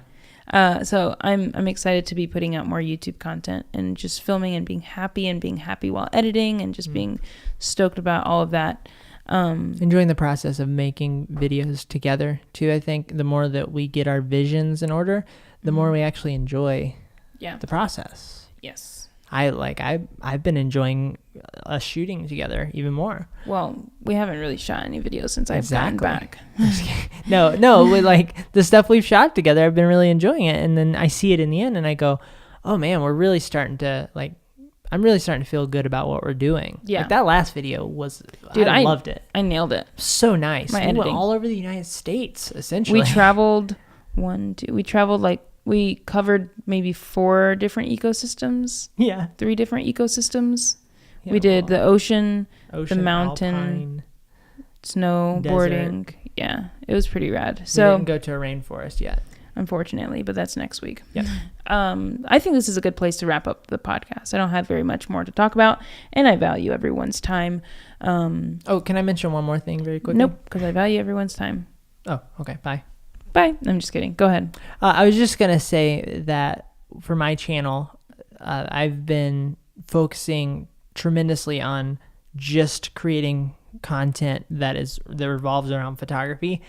So I'm excited to be putting out more YouTube content and just filming and being happy while editing and just being stoked about all of that. Enjoying the process of making videos together too. I think the more that we get our visions in order, the more we actually enjoy the process. Yes. I've been enjoying us shooting together even more. Well, we haven't really shot any videos since I've gotten back. No, with like the stuff we've shot together, I've been really enjoying it. And then I see it in the end and I go, oh man, I'm really starting to feel good about what we're doing. Yeah. Like that last video was, dude, I loved it. I nailed it. So nice. We went all over the United States, essentially. We covered maybe 4 different ecosystems. Yeah. 3 different ecosystems. Yeah, we did the ocean, the mountain, Alpine, snowboarding. Desert. Yeah, it was pretty rad. So we didn't go to a rainforest yet. Unfortunately, but that's next week. Yeah. I think this is a good place to wrap up the podcast. I don't have very much more to talk about, and I value everyone's time. Can I mention one more thing very quickly? Nope, because I value everyone's time. Oh, okay. Bye. I'm just kidding. Go ahead. I was just going to say that for my channel, I've been focusing tremendously on just creating content that revolves around photography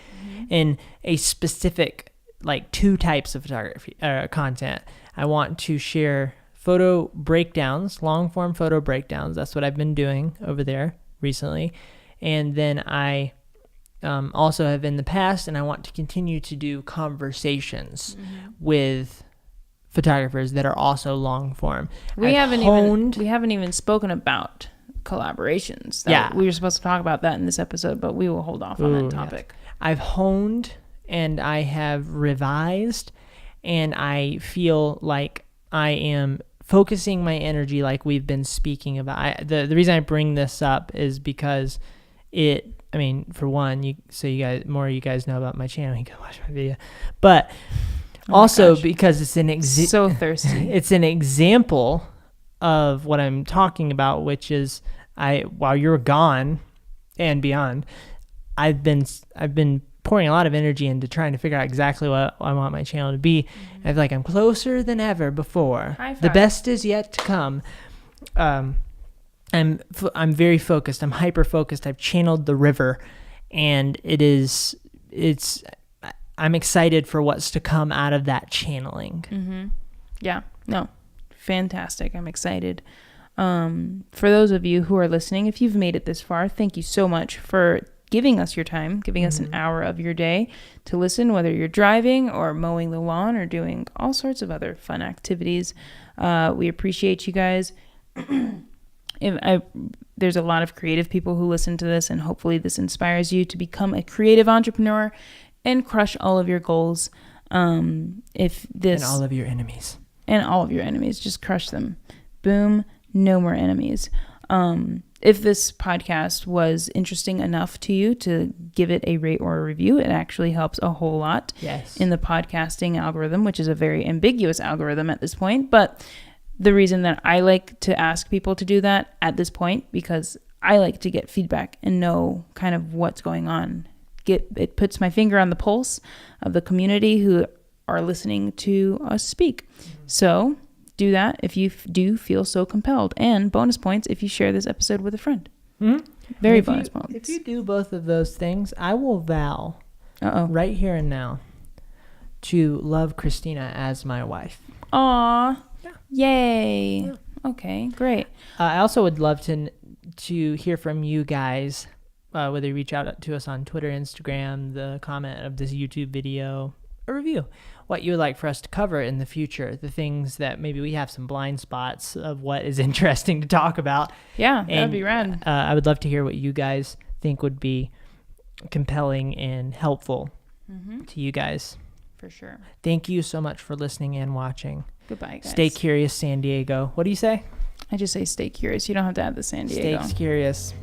and a specific, like 2 types of photography content. I want to share photo breakdowns, long form photo breakdowns. That's what I've been doing over there recently. And then I also have in the past, and I want to continue to do conversations with photographers that are also long form. We haven't even spoken about collaborations. We were supposed to talk about that in this episode, but we will hold off on that topic. Yes. I've honed and I have revised, and I feel like I am focusing my energy like we've been speaking about. The reason I bring this up is because for one, you guys know about my channel, you can watch my video. But also because it's so thirsty. It's an example of what I'm talking about, which is while you're gone and beyond, I've been pouring a lot of energy into trying to figure out exactly what I want my channel to be. I feel like I'm closer than ever before. The best is yet to come. I'm very focused. I'm hyper focused. I've channeled the river, and I'm excited for what's to come out of that channeling. Yeah, no, fantastic. I'm excited. For those of you who are listening, if you've made it this far, thank you so much for giving us your time, giving us an hour of your day to listen, whether you're driving or mowing the lawn or doing all sorts of other fun activities. We appreciate you guys. There's a lot of creative people who listen to this, and hopefully this inspires you to become a creative entrepreneur and crush all of your goals. And all of your enemies, just crush them. Boom. No more enemies. If this podcast was interesting enough to you to give it a rate or a review, it actually helps a whole lot in the podcasting algorithm, which is a very ambiguous algorithm at this point. But the reason that I like to ask people to do that at this point, because I like to get feedback and know kind of what's going on. It puts my finger on the pulse of the community who are listening to us speak. So do that if you do feel so compelled. And bonus points if you share this episode with a friend. Very bonus points. If you do both of those things, I will vow right here and now to love Christina as my wife. Aw. Yeah. Yay. Yeah. Okay, great. I also would love to hear from you guys, whether you reach out to us on Twitter, Instagram, the comment of this YouTube video, a review, what you would like for us to cover in the future, the things that maybe we have some blind spots of what is interesting to talk about. Yeah, that would be rad. I would love to hear what you guys think would be compelling and helpful to you guys. For sure. Thank you so much for listening and watching. Goodbye, guys. Stay curious, San Diego. What do you say? I just say stay curious. You don't have to add the San Diego. Stay curious.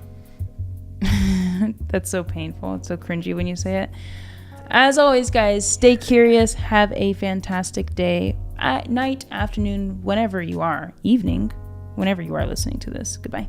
That's so painful. It's so cringy when you say it. As always, guys, stay curious. Have a fantastic day, night, afternoon, whenever you are, evening, whenever you are listening to this. Goodbye.